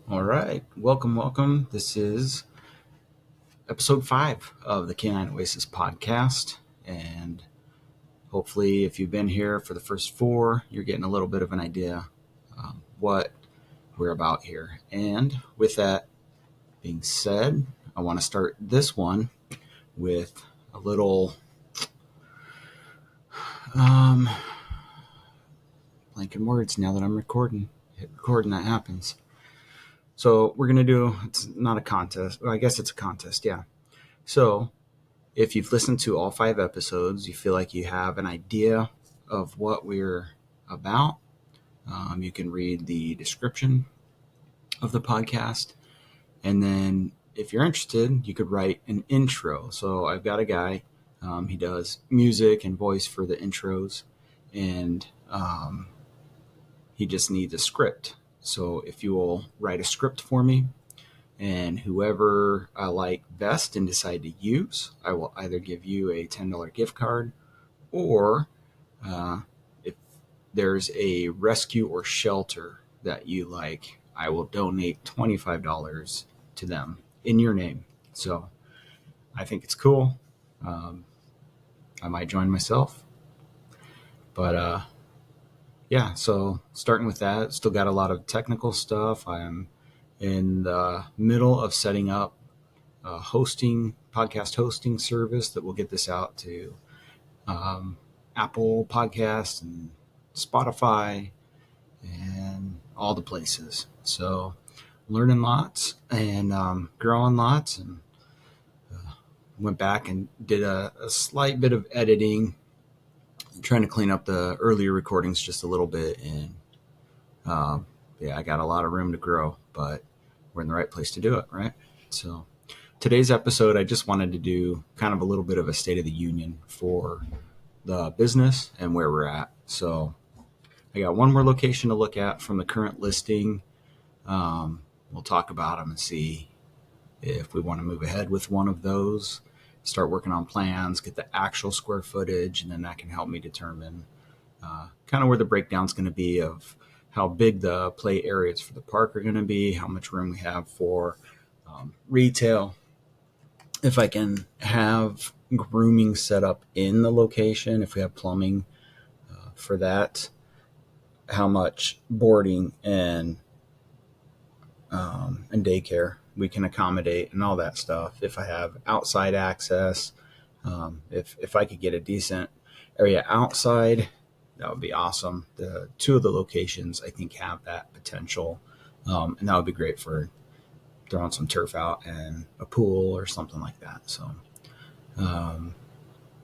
All right. Welcome. This is episode 5 of the Canine Oasis podcast. And hopefully, if you've been here for the first 4, you're getting a little bit of an idea what we're about here. And with that being said, I want to start this one with a little blanking words now that I'm recording. Hit record and that happens. So we're going to do, it's not a contest. Well, I guess it's a contest, yeah. So if you've listened to all 5 episodes, you feel like you have an idea of what we're about, you can read the description of the podcast. And then if you're interested, you could write an intro. So I've got a guy, he does music and voice for the intros, and he just needs a script. So if you will write a script for me, and whoever I like best and decide to use, I will either give you a $10 gift card, or if there's a rescue or shelter that you like, I will donate $25 to them in your name. So I think it's cool. I might join myself. But yeah, so starting with that, still got a lot of technical stuff. I'm in the middle of setting up a podcast hosting service that will get this out to Apple Podcasts and Spotify and all the places. So learning lots and growing lots, and went back and did a slight bit of editing, trying to clean up the earlier recordings just a little bit. And yeah, I got a lot of room to grow, but we're in the right place to do it, right? So today's episode, I just wanted to do kind of a little bit of a state of the union for the business and where we're at. So I got one more location to look at from the current listing. We'll talk about them and see if we want to move ahead with one of those, start working on plans, get the actual square footage, and then that can help me determine kind of where the breakdown's going to be of how big the play areas for the park are going to be, how much room we have for retail, if I can have grooming set up in the location, if we have plumbing for that, how much boarding and daycare we can accommodate, and all that stuff. If I have outside access, if I could get a decent area outside, that would be awesome. The 2 of the locations I think have that potential, and that would be great for throwing some turf out and a pool or something like that.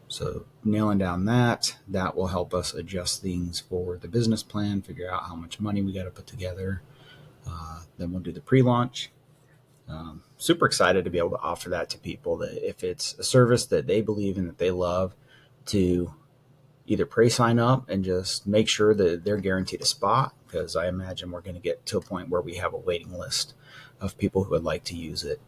So nailing down that will help us adjust things for the business plan, figure out how much money we got to put together. Then we'll do the pre-launch. Super excited to be able to offer that to people, that if it's a service that they believe in, that they love, to either pre-sign up and just make sure that they're guaranteed a spot, because I imagine we're going to get to a point where we have a waiting list of people who would like to use it.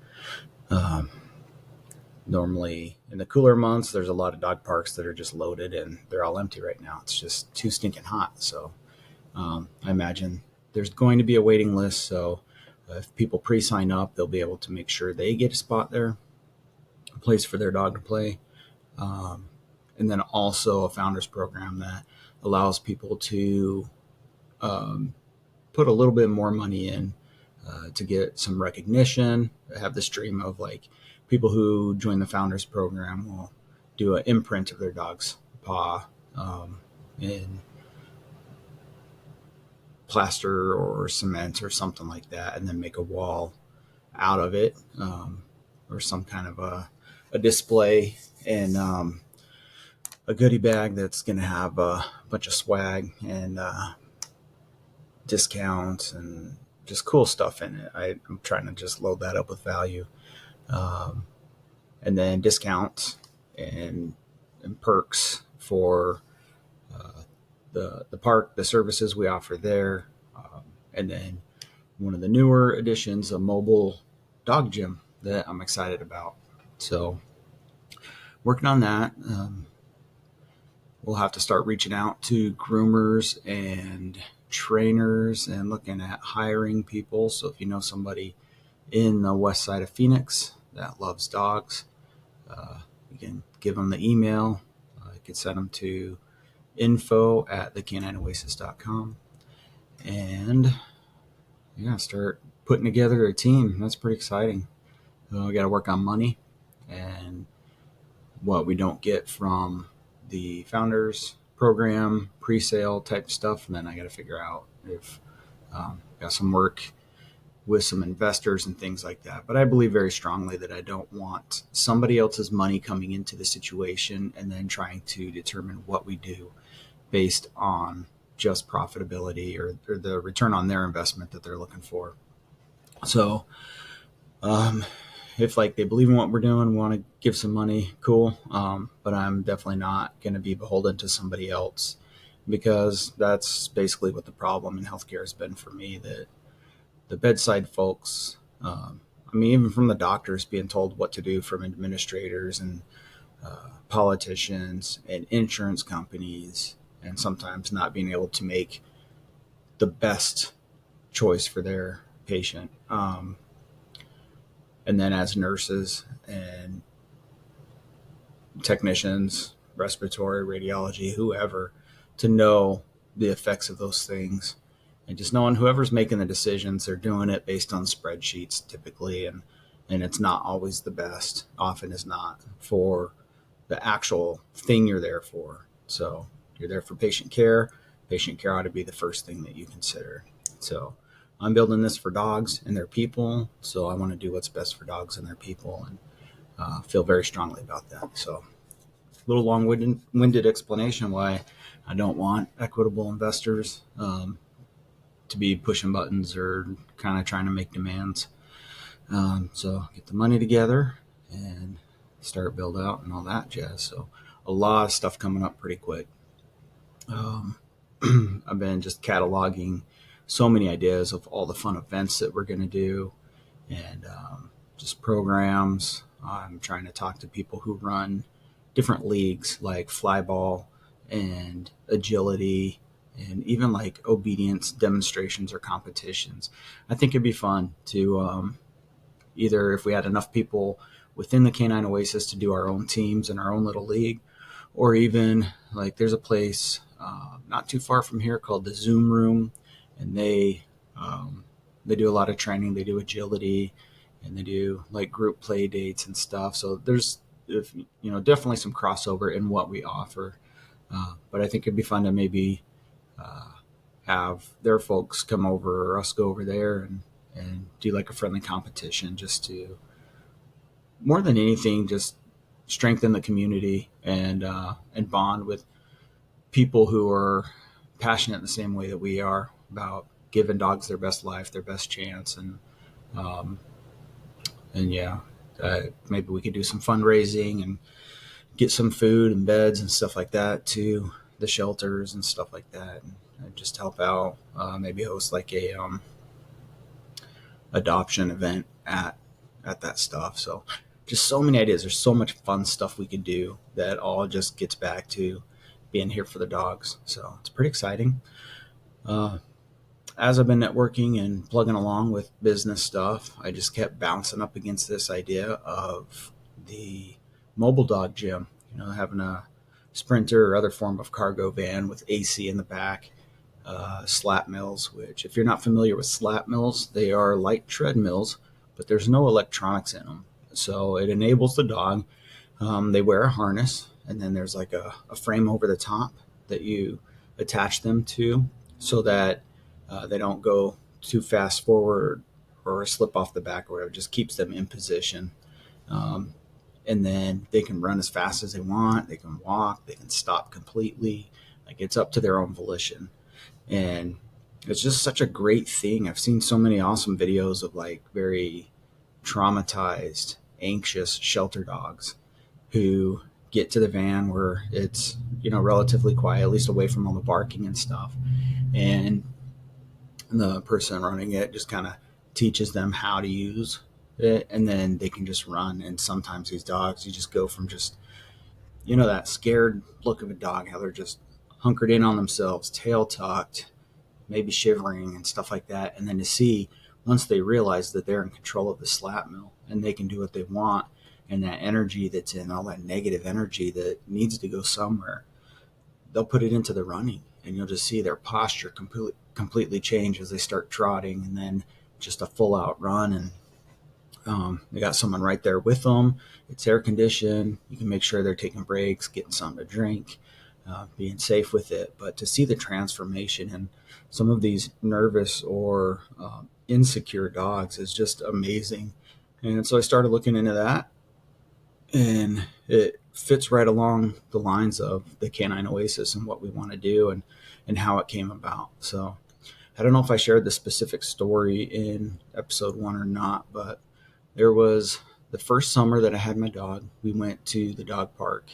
Normally in the cooler months, there's a lot of dog parks that are just loaded and they're all empty right now. It's just too stinking hot. So I imagine there's going to be a waiting list. So if people pre-sign up, they'll be able to make sure they get a spot there, a place for their dog to play. And then also a founders program that allows people to put a little bit more money in to get some recognition. I have this dream of, like, people who join the founders program will do an imprint of their dog's paw in plaster or cement or something like that, and then make a wall out of it, or some kind of a display, and a goodie bag that's going to have a bunch of swag and discounts and just cool stuff in it. I'm trying to just load that up with value, and then discounts and perks for the park, the services we offer there, and then one of the newer additions, a mobile dog gym that I'm excited about. So working on that. We'll have to start reaching out to groomers and trainers and looking at hiring people. So if you know somebody in the west side of Phoenix that loves dogs, you can give them the email. You can send them to info@thecanineoasis.com and start putting together a team. That's pretty exciting. We got to work on money and what we don't get from the founders program, pre-sale type stuff. And then I got to figure out if got some work with some investors and things like that. But I believe very strongly that I don't want somebody else's money coming into the situation and then trying to determine what we do based on just profitability or the return on their investment that they're looking for. So if like they believe in what we're doing, want to give some money, cool. But I'm definitely not going to be beholden to somebody else, because that's basically what the problem in healthcare has been for me, that the bedside folks, even from the doctors being told what to do, from administrators and politicians and insurance companies, and sometimes not being able to make the best choice for their patient. And then as nurses and technicians, respiratory, radiology, whoever, to know the effects of those things. And just knowing whoever's making the decisions, they're doing it based on spreadsheets typically, and it's not always the best, often is not, for the actual thing you're there for. So you're there for patient care. Patient care ought to be the first thing that you consider. So I'm building this for dogs and their people, so I want to do what's best for dogs and their people, and feel very strongly about that. So a little long-winded explanation why I don't want equitable investors to be pushing buttons or kind of trying to make demands. So get the money together and start build out and all that jazz. So a lot of stuff coming up pretty quick. I've been just cataloging so many ideas of all the fun events that we're going to do, and just programs. I'm trying to talk to people who run different leagues like flyball and agility, and even like obedience demonstrations or competitions. I think it'd be fun to either, if we had enough people within the Canine Oasis, to do our own teams in our own little league, or even like there's a place not too far from here called the Zoom Room, and they do a lot of training. They do agility, and they do like group play dates and stuff. So there's definitely some crossover in what we offer. But I think it'd be fun to maybe have their folks come over or us go over there and do like a friendly competition, just to, more than anything, just strengthen the community and bond with people who are passionate in the same way that we are about giving dogs their best life, their best chance. And maybe we could do some fundraising and get some food and beds and stuff like that to the shelters and stuff like that, and just help out. Maybe host like a adoption event at that stuff. So just so many ideas. There's so much fun stuff we could do that all just gets back to being here for the dogs. So it's pretty exciting. As I've been networking and plugging along with business stuff, I just kept bouncing up against this idea of the mobile dog gym, having a Sprinter or other form of cargo van with AC in the back, slat mills, which, if you're not familiar with slat mills, they are light treadmills, but there's no electronics in them. So it enables the dog. They wear a harness, and then there's like a frame over the top that you attach them to, so that they don't go too fast forward or slip off the back or whatever. It just keeps them in position. And then they can run as fast as they want. They can walk. They can stop completely. Like, it's up to their own volition. And it's just such a great thing. I've seen so many awesome videos of like very traumatized, anxious shelter dogs who get to the van where it's, relatively quiet, at least away from all the barking and stuff. And the person running it just kind of teaches them how to use it, and then they can just run. And sometimes these dogs, you just go from just, that scared look of a dog, how they're just hunkered in on themselves, tail tucked, maybe shivering and stuff like that. And then to see once they realize that they're in control of the slap mill and they can do what they want, and that energy that's in, all that negative energy that needs to go somewhere, they'll put it into the running, and you'll just see their posture completely change as they start trotting, and then just a full out run. And they got someone right there with them. It's air conditioned. You can make sure they're taking breaks, getting something to drink, being safe with it. But to see the transformation in some of these nervous or insecure dogs is just amazing. And so I started looking into that, and it fits right along the lines of the Canine Oasis and what we want to do, and how it came about. So I don't know if I shared the specific story in episode 1 or not, but there was the first summer that I had my dog. We went to the dog park,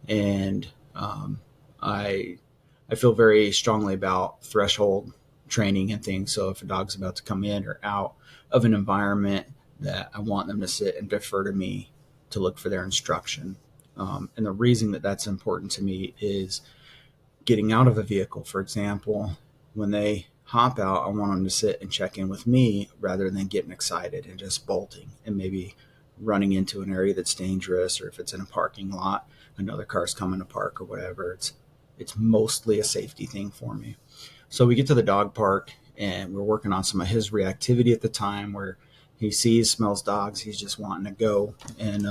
and I feel very strongly about threshold training and things. So if a dog's about to come in or out of an environment, that I want them to sit and defer to me to look for their instruction. And the reason that that's important to me is getting out of a vehicle. For example, when they hop out, I want them to sit and check in with me rather than getting excited and just bolting and maybe running into an area that's dangerous, or if it's in a parking lot, another car's coming to park or whatever. It's mostly a safety thing for me. So we get to the dog park, and we're working on some of his reactivity at the time, where he sees, smells dogs, he's just wanting to go. And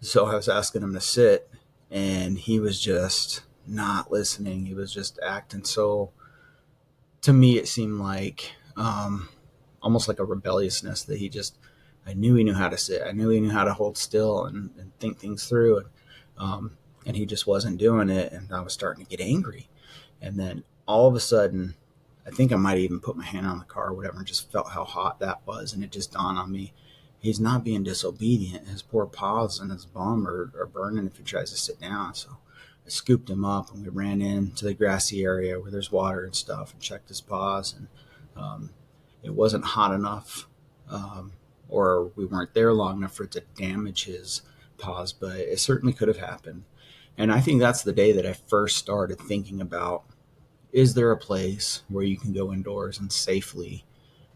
so I was asking him to sit, and he was just not listening. He was just acting so, to me, it seemed like almost like a rebelliousness that I knew he knew how to sit. I knew he knew how to hold still and think things through. And he just wasn't doing it. And I was starting to get angry. And then all of a sudden, I think I might even put my hand on the car or whatever, and just felt how hot that was. And it just dawned on me, he's not being disobedient. His poor paws and his bum are burning if he tries to sit down. So I scooped him up, and we ran into the grassy area where there's water and stuff, and checked his paws. And it wasn't hot enough, or we weren't there long enough for it to damage his paws, but it certainly could have happened. And I think that's the day that I first started thinking about, is there a place where you can go indoors and safely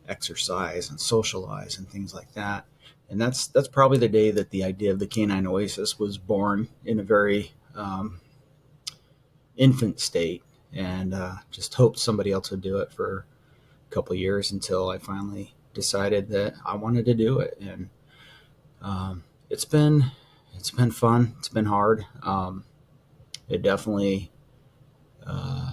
exercise and socialize and things like that? And that's probably the day that the idea of the Canine Oasis was born, in a very infant state, and just hoped somebody else would do it for a couple of years until I finally decided that I wanted to do it. And it's been fun. It's been hard. It definitely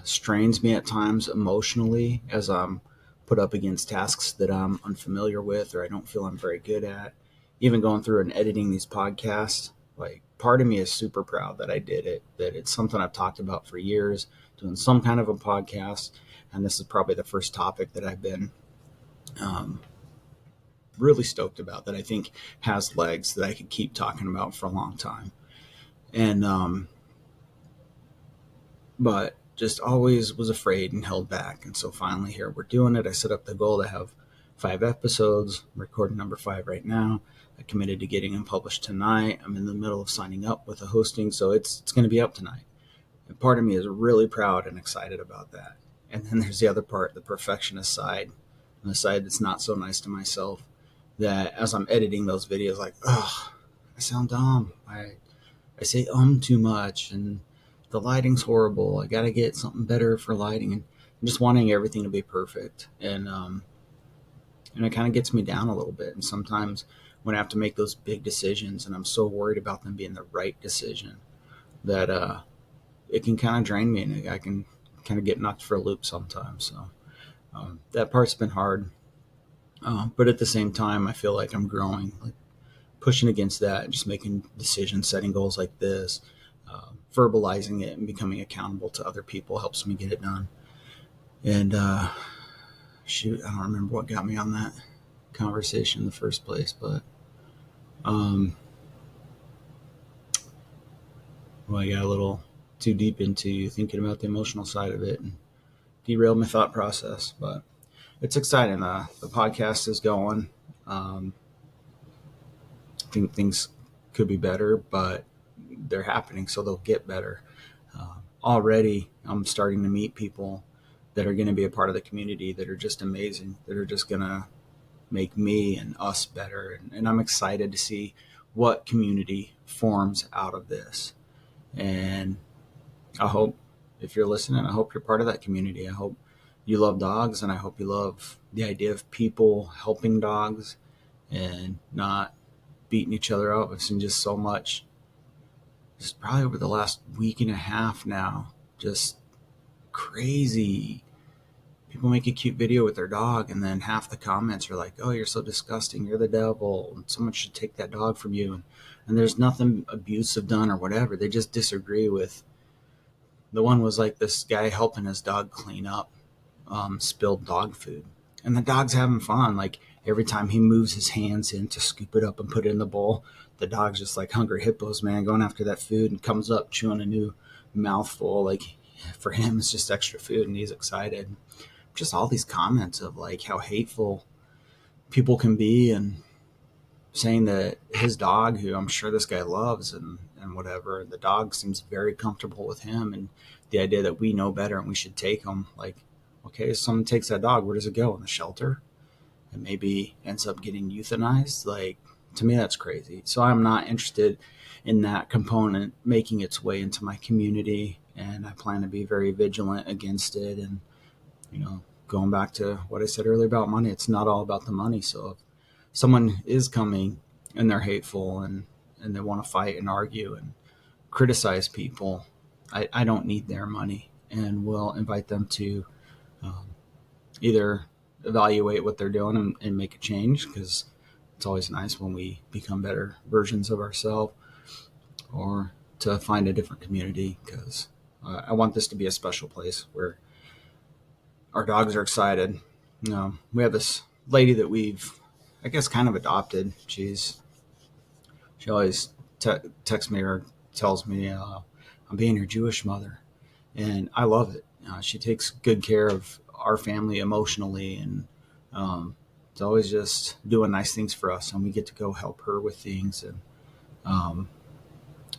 strains me at times emotionally as I'm put up against tasks that I'm unfamiliar with, or I don't feel I'm very good at. Even going through and editing these podcasts, like, part of me is super proud that I did it, that it's something I've talked about for years, doing some kind of a podcast. And this is probably the first topic that I've been really stoked about, that I think has legs, that I could keep talking about for a long time. And but just always was afraid and held back. And so finally here we're doing it. I set up the goal to have 5 episodes. I'm recording number 5 right now. I committed to getting them published tonight. I'm in the middle of signing up with a hosting, so it's going to be up tonight. And part of me is really proud and excited about that. And then there's the other part, the perfectionist side, and the side that's not so nice to myself, that as I'm editing those videos, like, oh, I sound dumb. I say too much, and the lighting's horrible. I got to get something better for lighting, and just wanting everything to be perfect. And it kind of gets me down a little bit. And sometimes when I have to make those big decisions, and I'm so worried about them being the right decision, that it can kind of drain me, and I can kind of get knocked for a loop sometimes. So that part's been hard. But at the same time, I feel like I'm growing, like pushing against that, just making decisions, setting goals like this, verbalizing it and becoming accountable to other people helps me get it done. And shoot, I don't remember what got me on that conversation in the first place, but well, I got a little too deep into thinking about the emotional side of it and derailed my thought process. But it's exciting. The podcast is going. I think things could be better, but they're happening, so they'll get better. Already, I'm starting to meet people that are going to be a part of the community that are just amazing, that are just going to make me and us better. And I'm excited to see what community forms out of this. And I hope, if you're listening, I hope you're part of that community. I hope you love dogs, and I hope you love the idea of people helping dogs and not beating each other up. I've seen just so much, just probably over the last week and a half now, just crazy. People make a cute video with their dog, and then half the comments are like, "Oh, you're so disgusting. You're the devil. And someone should take that dog from you." And there's nothing abusive done or whatever. They just disagree with. The one was like this guy helping his dog clean up spilled dog food, and the dog's having fun. Like every time he moves his hands in to scoop it up and put it in the bowl, the dog's just like hungry hippos, man, going after that food, and comes up chewing a new mouthful. Like for him, it's just extra food, and he's excited. Just all these comments of like how hateful people can be, and saying that his dog, who I'm sure this guy loves and whatever, the dog seems very comfortable with him, and the idea that we know better and we should take him. Like, okay, if someone takes that dog, where does it go? In the shelter? And maybe ends up getting euthanized? Like, to me, that's crazy. So I'm not interested in that component making its way into my community, and I plan to be very vigilant against it. And, going back to what I said earlier about money, it's not all about the money. So if someone is coming and they're hateful and they want to fight and argue and criticize people, I don't need their money, and will invite them to either evaluate what they're doing and make a change, because it's always nice when we become better versions of ourselves, or to find a different community, because I want this to be a special place where our dogs are excited. We have this lady that we've, I guess, kind of adopted. She always texts me or tells me, I'm being your Jewish mother. And I love it. She takes good care of our family emotionally, and it's always just doing nice things for us. And we get to go help her with things. And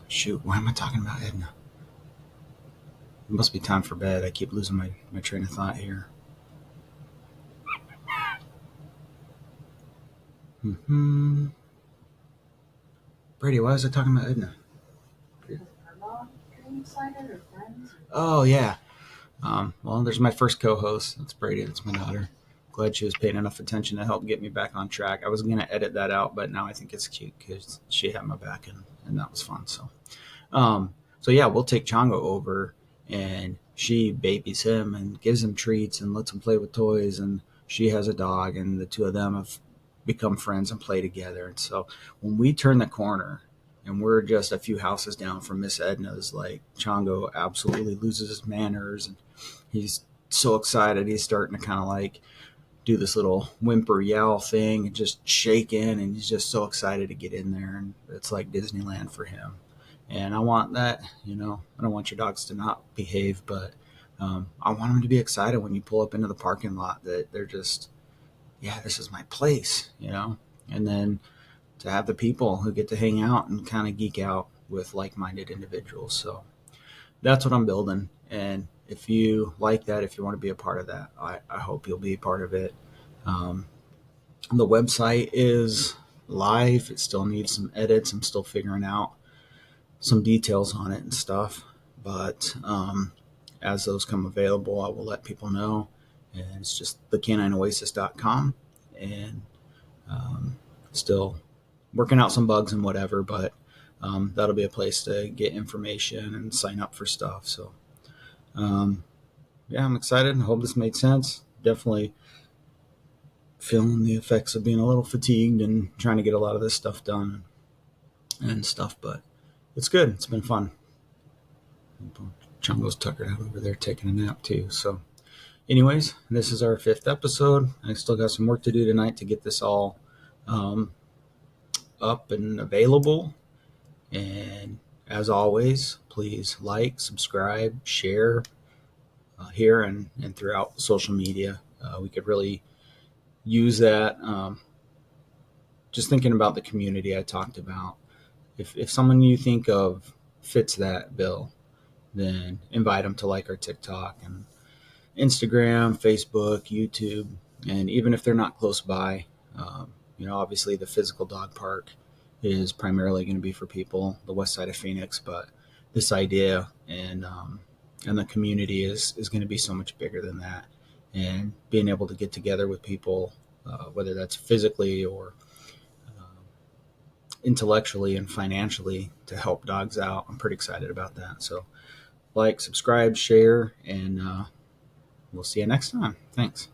shoot, why am I talking about Edna? It must be time for bed. I keep losing my train of thought here. Brady, why was I talking about Edna? Oh, yeah. Well, there's my first co-host. That's Brady. That's my daughter. Glad she was paying enough attention to help get me back on track. I was going to edit that out, but now I think it's cute because she had my back, and that was fun. So yeah, we'll take Chongo over, and she babies him and gives him treats and lets him play with toys, and she has a dog, and the two of them have become friends and play together. And so when we turn the corner and we're just a few houses down from Miss Edna's, like, Chongo absolutely loses his manners, and he's so excited. He's starting to kind of like do this little whimper yell thing and just shake in, and he's just so excited to get in there, and it's like Disneyland for him. And I want that. I don't want your dogs to not behave, but I want them to be excited when you pull up into the parking lot, that they're just, yeah, this is my place, and then to have the people who get to hang out and kind of geek out with like-minded individuals. So that's what I'm building. And if you like that, if you want to be a part of that, I hope you'll be a part of it. The website is live. It still needs some edits. I'm still figuring out some details on it and stuff. But as those come available, I will let people know. And it's just thecanineoasis.com. And still working out some bugs and whatever, but that'll be a place to get information and sign up for stuff. So yeah, I'm excited. I hope this made sense. Definitely feeling the effects of being a little fatigued and trying to get a lot of this stuff done and stuff, but it's good. It's been fun. Chungo's tuckered out over there taking a nap too. So anyways, this is our 5th episode. I still got some work to do tonight to get this all up and available. And as always, please like, subscribe, share here and throughout social media. We could really use that. Just thinking about the community I talked about. If someone you think of fits that bill, then invite them to like our TikTok Instagram, Facebook, YouTube, and even if they're not close by, obviously the physical dog park is primarily going to be for people, the west side of Phoenix, but this idea and the community is going to be so much bigger than that. And being able to get together with people, whether that's physically or intellectually and financially to help dogs out, I'm pretty excited about that. So like, subscribe, share, and we'll see you next time. Thanks.